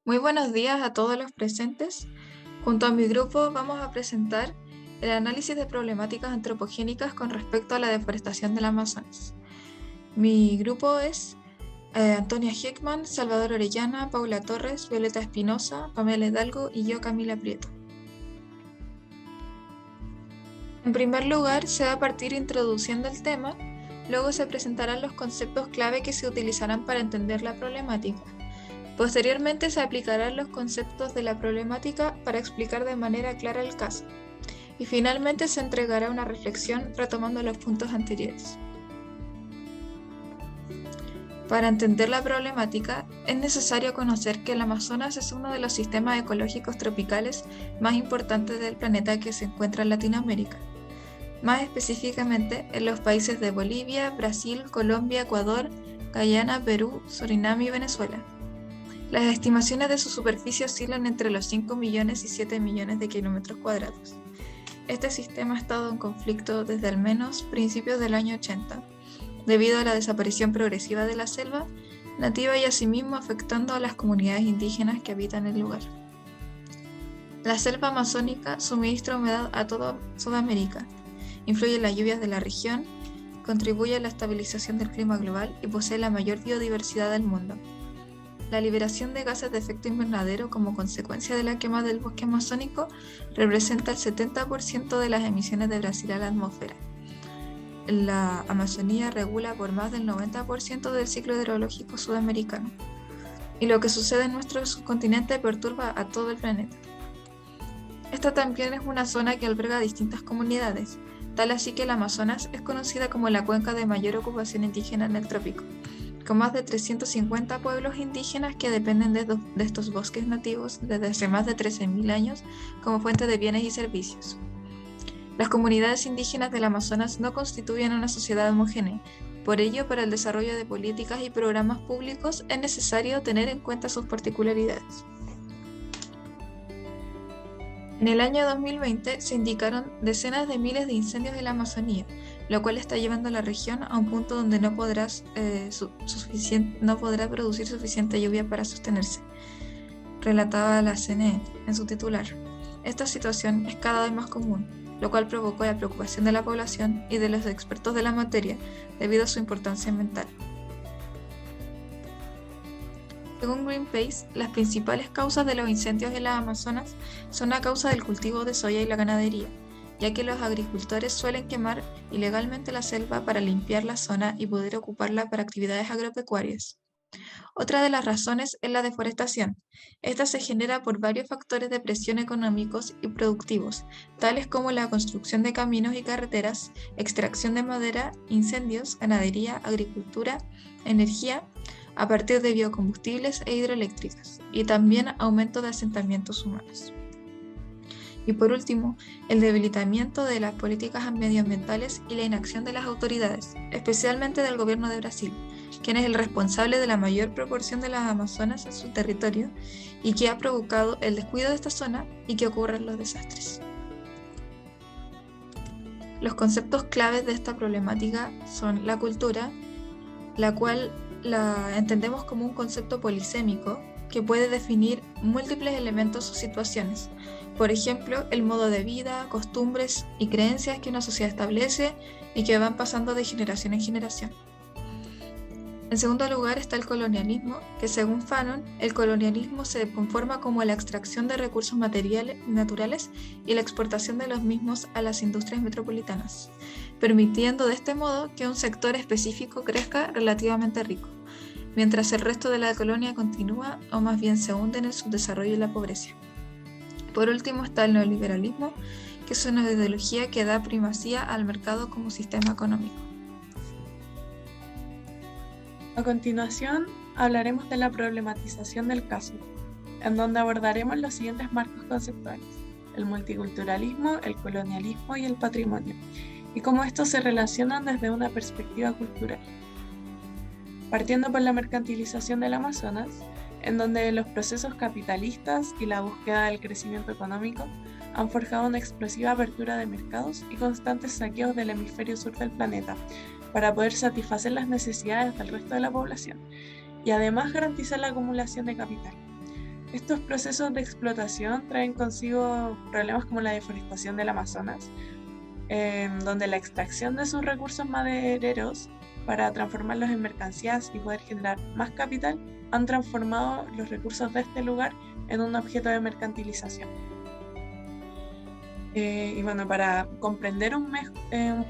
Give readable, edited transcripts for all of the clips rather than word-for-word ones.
Muy buenos días a todos los presentes. Junto a mi grupo vamos a presentar el análisis de problemáticas antropogénicas con respecto a la deforestación del Amazonas. Mi grupo es Antonia Heckman, Salvador Orellana, Paula Torres, Violeta Espinosa, Pamela Hidalgo y yo, Camila Prieto. En primer lugar, se va a partir introduciendo el tema, luego se presentarán los conceptos clave que se utilizarán para entender la problemática. Posteriormente se aplicarán los conceptos de la problemática para explicar de manera clara el caso. Y finalmente se entregará una reflexión retomando los puntos anteriores. Para entender la problemática, es necesario conocer que el Amazonas es uno de los sistemas ecológicos tropicales más importantes del planeta que se encuentra en Latinoamérica. Más específicamente en los países de Bolivia, Brasil, Colombia, Ecuador, Guyana, Perú, Surinam y Venezuela. Las estimaciones de su superficie oscilan entre los 5 millones y 7 millones de kilómetros cuadrados. Este sistema ha estado en conflicto desde al menos principios del año 80, debido a la desaparición progresiva de la selva nativa y asimismo afectando a las comunidades indígenas que habitan el lugar. La selva amazónica suministra humedad a toda Sudamérica, influye en las lluvias de la región, contribuye a la estabilización del clima global y posee la mayor biodiversidad del mundo. La liberación de gases de efecto invernadero como consecuencia de la quema del bosque amazónico representa el 70% de las emisiones de Brasil a la atmósfera. La Amazonía regula por más del 90% del ciclo hidrológico sudamericano. Y lo que sucede en nuestro subcontinente perturba a todo el planeta. Esta también es una zona que alberga distintas comunidades, tal así que el Amazonas es conocida como la cuenca de mayor ocupación indígena en el trópico, con más de 350 pueblos indígenas que dependen de estos bosques nativos desde hace más de 13.000 años como fuente de bienes y servicios. Las comunidades indígenas del Amazonas no constituyen una sociedad homogénea, por ello, para el desarrollo de políticas y programas públicos es necesario tener en cuenta sus particularidades. En el año 2020 se indicaron decenas de miles de incendios en la Amazonía, lo cual está llevando a la región a un punto donde no podrá producir suficiente lluvia para sostenerse, relataba la CNE en su titular. Esta situación es cada vez más común, lo cual provocó la preocupación de la población y de los expertos de la materia debido a su importancia ambiental. Según Greenpeace, las principales causas de los incendios en las Amazonas son a causa del cultivo de soya y la ganadería, ya que los agricultores suelen quemar ilegalmente la selva para limpiar la zona y poder ocuparla para actividades agropecuarias. Otra de las razones es la deforestación. Esta se genera por varios factores de presión económicos y productivos, tales como la construcción de caminos y carreteras, extracción de madera, incendios, ganadería, agricultura, energía, a partir de biocombustibles e hidroeléctricas, y también aumento de asentamientos humanos. Y por último, el debilitamiento de las políticas medioambientales y la inacción de las autoridades, especialmente del gobierno de Brasil, quien es el responsable de la mayor proporción de las Amazonas en su territorio y que ha provocado el descuido de esta zona y que ocurran los desastres. Los conceptos claves de esta problemática son la cultura, la cual la entendemos como un concepto polisémico que puede definir múltiples elementos o situaciones. Por ejemplo, el modo de vida, costumbres y creencias que una sociedad establece y que van pasando de generación en generación. En segundo lugar está el colonialismo, que según Fanon, el colonialismo se conforma como la extracción de recursos materiales y naturales y la exportación de los mismos a las industrias metropolitanas, permitiendo de este modo que un sector específico crezca relativamente rico, mientras el resto de la colonia continúa o más bien se hunde en el subdesarrollo y la pobreza. Por último está el neoliberalismo, que es una ideología que da primacía al mercado como sistema económico. A continuación, hablaremos de la problematización del caso, en donde abordaremos los siguientes marcos conceptuales: el multiculturalismo, el colonialismo y el patrimonio, y cómo estos se relacionan desde una perspectiva cultural. Partiendo por la mercantilización del Amazonas, en donde los procesos capitalistas y la búsqueda del crecimiento económico han forjado una explosiva apertura de mercados y constantes saqueos del hemisferio sur del planeta para poder satisfacer las necesidades del resto de la población y además garantizar la acumulación de capital. Estos procesos de explotación traen consigo problemas como la deforestación del Amazonas, donde la extracción de sus recursos madereros para transformarlos en mercancías y poder generar más capital han transformado los recursos de este lugar en un objeto de mercantilización. Y bueno, para comprender un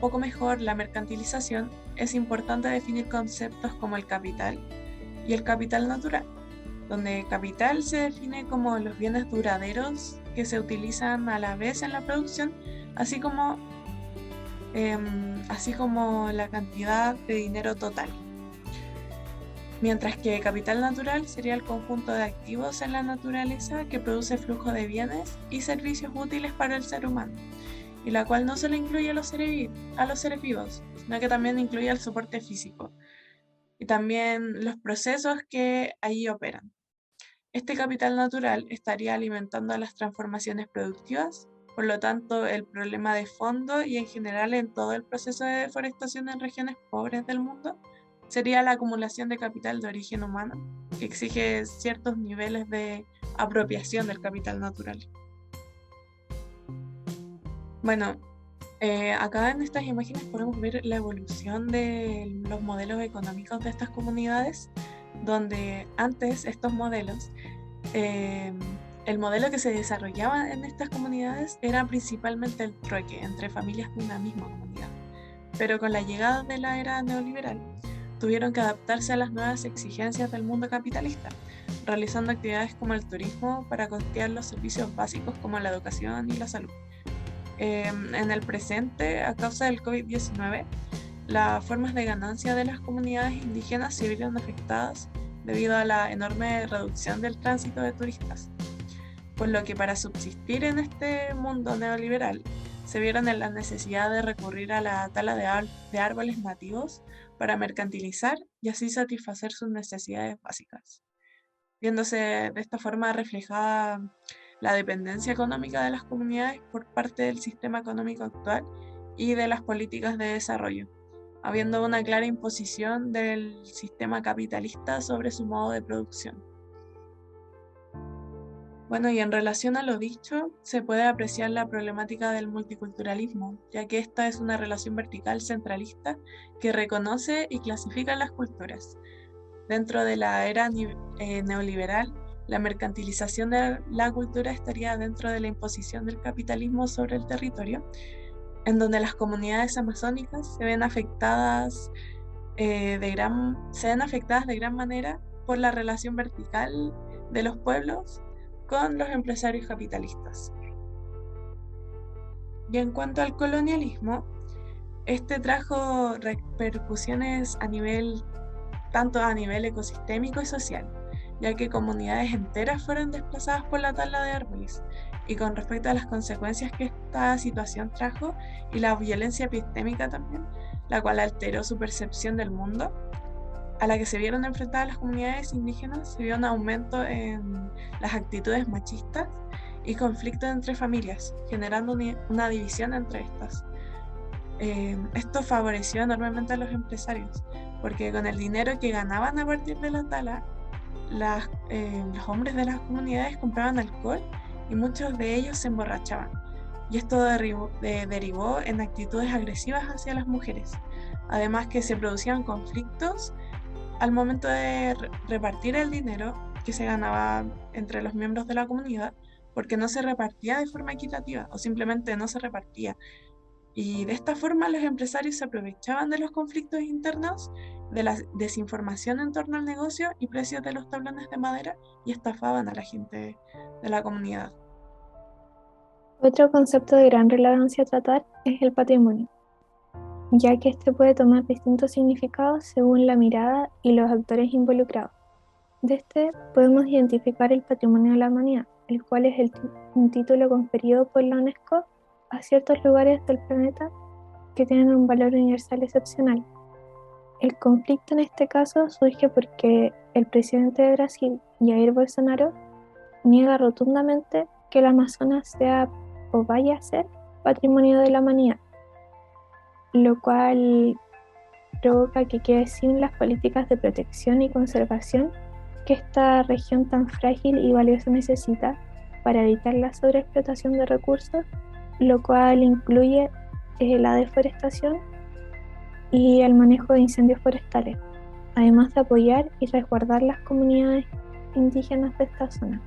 poco mejor la mercantilización, es importante definir conceptos como el capital y el capital natural, donde capital se define como los bienes duraderos que se utilizan a la vez en la producción, así como la cantidad de dinero total. Mientras que capital natural sería el conjunto de activos en la naturaleza que produce flujo de bienes y servicios útiles para el ser humano, y la cual no solo incluye a los seres vivos, sino que también incluye el soporte físico y también los procesos que allí operan. Este capital natural estaría alimentando a las transformaciones productivas, por lo tanto el problema de fondo y en general en todo el proceso de deforestación en regiones pobres del mundo sería la acumulación de capital de origen humano, que exige ciertos niveles de apropiación del capital natural. Bueno, acá en estas imágenes podemos ver la evolución de los modelos económicos de estas comunidades, donde antes estos modelos, el modelo que se desarrollaba en estas comunidades era principalmente el trueque entre familias de una misma comunidad. Pero con la llegada de la era neoliberal, tuvieron que adaptarse a las nuevas exigencias del mundo capitalista, realizando actividades como el turismo para costear los servicios básicos como la educación y la salud. En el presente, a causa del COVID-19, las formas de ganancia de las comunidades indígenas se vieron afectadas debido a la enorme reducción del tránsito de turistas, por lo que para subsistir en este mundo neoliberal se vieron en la necesidad de recurrir a la tala de árboles nativos para mercantilizar y así satisfacer sus necesidades básicas, viéndose de esta forma reflejada la dependencia económica de las comunidades por parte del sistema económico actual y de las políticas de desarrollo, habiendo una clara imposición del sistema capitalista sobre su modo de producción. Bueno, y en relación a lo dicho, se puede apreciar la problemática del multiculturalismo, ya que esta es una relación vertical centralista que reconoce y clasifica las culturas. Dentro de la era neoliberal, la mercantilización de la cultura estaría dentro de la imposición del capitalismo sobre el territorio, en donde las comunidades amazónicas se ven afectadas de gran manera por la relación vertical de los pueblos con los empresarios capitalistas. Y en cuanto al colonialismo, este trajo repercusiones tanto a nivel ecosistémico y social, ya que comunidades enteras fueron desplazadas por la tala de árboles. Y con respecto a las consecuencias que esta situación trajo y la violencia epistémica también, la cual alteró su percepción del mundo, a la que se vieron enfrentadas las comunidades indígenas, se vio un aumento en las actitudes machistas y conflictos entre familias, generando una división entre estas. Esto favoreció enormemente a los empresarios, porque con el dinero que ganaban a partir de la tala, los hombres de las comunidades compraban alcohol y muchos de ellos se emborrachaban, y esto derivó en actitudes agresivas hacia las mujeres, además que se producían conflictos al momento de repartir el dinero que se ganaba entre los miembros de la comunidad, porque no se repartía de forma equitativa o simplemente no se repartía. Y de esta forma los empresarios se aprovechaban de los conflictos internos, de la desinformación en torno al negocio y precios de los tablones de madera y estafaban a la gente de la comunidad. Otro concepto de gran relevancia a tratar es el patrimonio, ya que este puede tomar distintos significados según la mirada y los actores involucrados. De este podemos identificar el patrimonio de la humanidad, el cual es un título conferido por la UNESCO a ciertos lugares del planeta que tienen un valor universal excepcional. El conflicto en este caso surge porque el presidente de Brasil, Jair Bolsonaro, niega rotundamente que el Amazonas sea o vaya a ser patrimonio de la humanidad, lo cual provoca que quede sin las políticas de protección y conservación que esta región tan frágil y valiosa necesita para evitar la sobreexplotación de recursos, lo cual incluye la deforestación y el manejo de incendios forestales, además de apoyar y resguardar las comunidades indígenas de esta zona.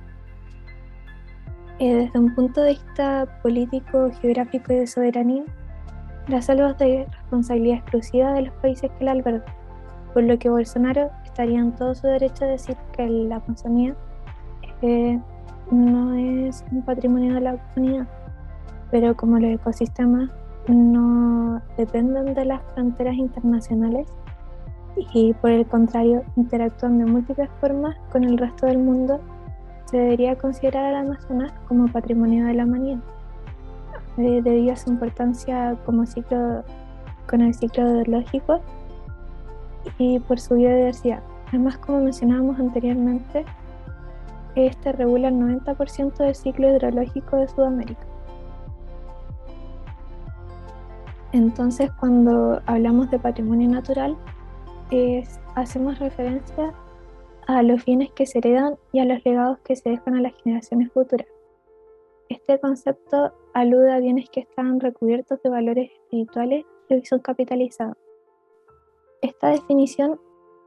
Desde un punto de vista político, geográfico y de soberanía, la selva es de responsabilidad exclusiva de los países que la albergan, por lo que Bolsonaro estaría en todo su derecho a decir que la Amazonía no es un patrimonio de la humanidad, pero como los ecosistemas no dependen de las fronteras internacionales y por el contrario interactúan de múltiples formas con el resto del mundo, se debería considerar al Amazonas como patrimonio de la humanidad, debido a su importancia con el ciclo hidrológico y por su biodiversidad. Además, como mencionábamos anteriormente, este regula el 90% del ciclo hidrológico de Sudamérica. Entonces, cuando hablamos de patrimonio natural, hacemos referencia a los bienes que se heredan y a los legados que se dejan a las generaciones futuras. Este concepto alude a bienes que están recubiertos de valores espirituales y hoy son capitalizados. Esta definición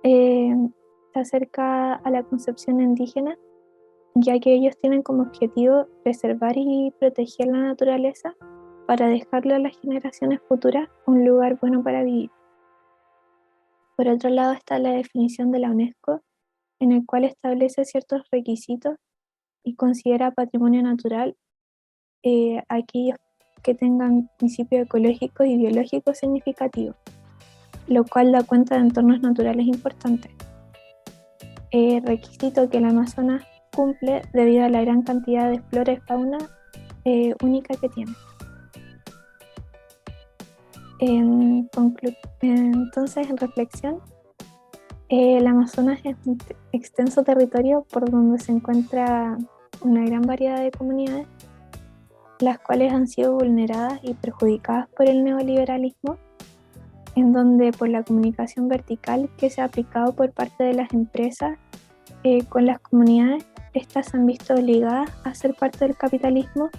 se acerca a la concepción indígena, ya que ellos tienen como objetivo preservar y proteger la naturaleza para dejarle a las generaciones futuras un lugar bueno para vivir. Por otro lado está la definición de la UNESCO, en el cual establece ciertos requisitos y considera patrimonio natural aquellos que tengan principios ecológicos y biológicos significativos, lo cual da cuenta de entornos naturales importantes. Requisito que el Amazonas cumple debido a la gran cantidad de flora y fauna única que tiene. Entonces, en reflexión, el Amazonas es un extenso territorio por donde se encuentra una gran variedad de comunidades, las cuales han sido vulneradas y perjudicadas por el neoliberalismo, en donde por la comunicación vertical que se ha aplicado por parte de las empresas con las comunidades, estas se han visto obligadas a ser parte del capitalismo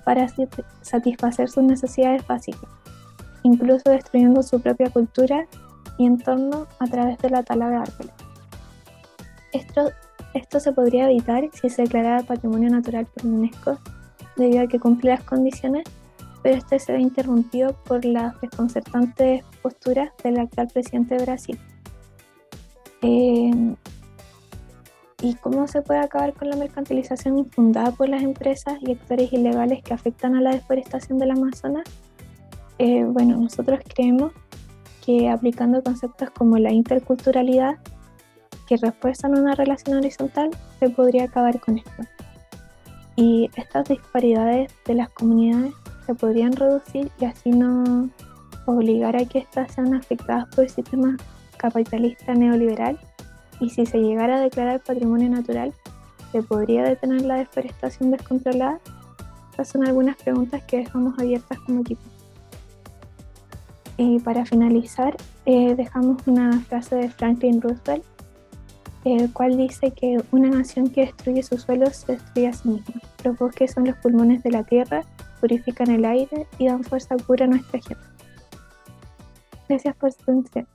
para satisfacer sus necesidades básicas, incluso destruyendo su propia cultura y entorno a través de la tala de árboles. Esto se podría evitar si se declarara patrimonio natural por la UNESCO, debido a que cumple las condiciones, pero este se ve interrumpido por las desconcertantes posturas del actual presidente de Brasil. ¿Y cómo se puede acabar con la mercantilización infundada por las empresas y actores ilegales que afectan a la deforestación del Amazonas? Bueno, nosotros creemos que aplicando conceptos como la interculturalidad, que refuerzan una relación horizontal, se podría acabar con esto. Y estas disparidades de las comunidades se podrían reducir y así no obligar a que éstas sean afectadas por el sistema capitalista neoliberal. Y si se llegara a declarar patrimonio natural, ¿se podría detener la deforestación descontrolada? Estas son algunas preguntas que dejamos abiertas como equipo. Y para finalizar, dejamos una frase de Franklin Roosevelt, el cual dice que una nación que destruye sus suelos se destruye a sí misma. Los bosques son los pulmones de la tierra, purifican el aire y dan fuerza pura a nuestra gente. Gracias por su atención.